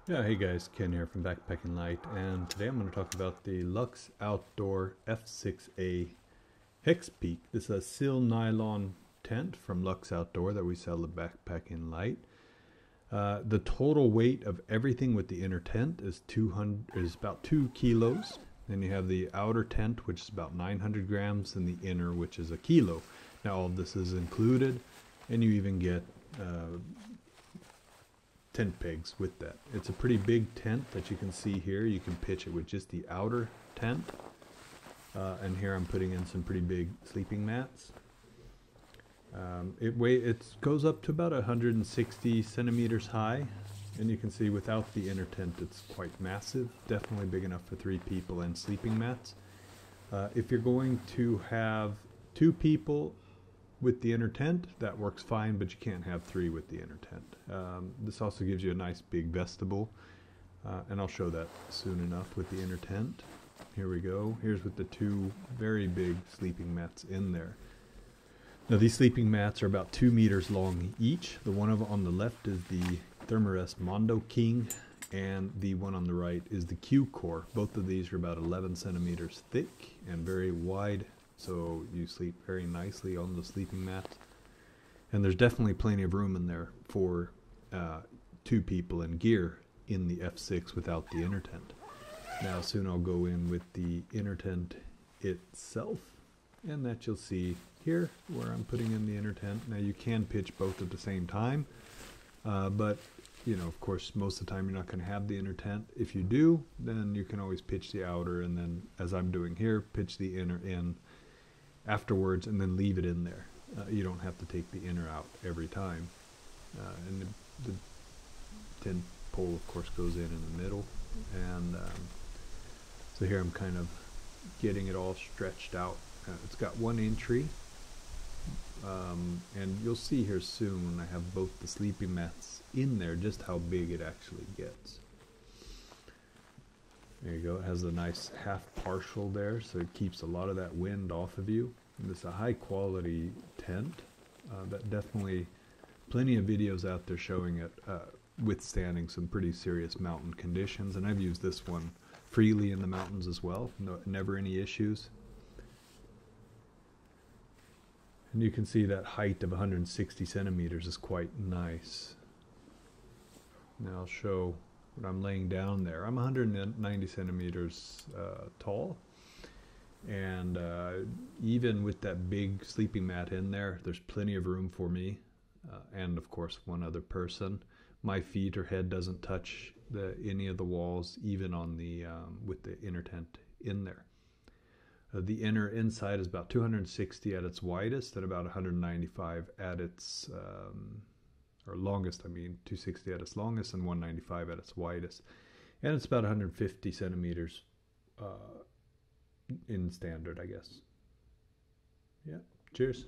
Yeah, hey guys, Ken here from Backpacking Light, and today I'm going to talk about the Luxe Outdoor F6a Hexpeak. This is a seal nylon tent from Luxe Outdoor that we sell at Backpacking Light. The total weight of everything with the inner tent is about 2 kilos. Then you have the outer tent, which is about 900 grams, and the inner, which is a kilo. Now all of this is included, and you even get tent pegs with that. It's a pretty big tent that you can see here. You can pitch it with just the outer tent. And here I'm putting in some pretty big sleeping mats. It goes up to about 160 centimeters high. And you can see without the inner tent it's quite massive. Definitely big enough for 3 people and sleeping mats. If you're going to have 2 people with the inner tent, that works fine, but you can't have 3 with the inner tent. This also gives you a nice big vestibule, and I'll show that soon enough with the inner tent. Here we go. Here's with the 2 very big sleeping mats in there. Now these sleeping mats are about 2 meters long each. The one on the left is the Thermarest Mondo King, and the one on the right is the Q Core. Both of these are about 11 centimeters thick and very wide, so you sleep very nicely on the sleeping mats. And there's definitely plenty of room in there for 2 people and gear in the F6 without the inner tent. Now soon I'll go in with the inner tent itself, and that you'll see here where I'm putting in the inner tent. Now you can pitch both at the same time, but you know, of course, most of the time you're not going to have the inner tent. If you do, then you can always pitch the outer, and then, as I'm doing here, pitch the inner in afterwards and then leave it in there. You don't have to take the inner out every time. And the tent pole, of course, goes in the middle. And so here I'm kind of getting it all stretched out. It's got 1 entry. And you'll see here soon when I have both the sleeping mats in there just how big it actually gets. There you go. It has a nice half partial there, so it keeps a lot of that wind off of you. And it's a high quality tent. That definitely plenty of videos out there showing it withstanding some pretty serious mountain conditions, and I've used this one freely in the mountains as well. Never any issues. And you can see that height of 160 centimeters is quite nice. Now I'll show what I'm laying down there. I'm 190 centimeters tall, and even with that big sleeping mat in there, there's plenty of room for me and of course 1 other person. My feet or head doesn't touch any of the walls, even on the with the inner tent in there. The inner inside is about 260 at its widest and about 195 at its or longest. I mean, 260 at its longest and 195 at its widest, and it's about 150 centimeters in standard, I guess. Yeah. Cheers.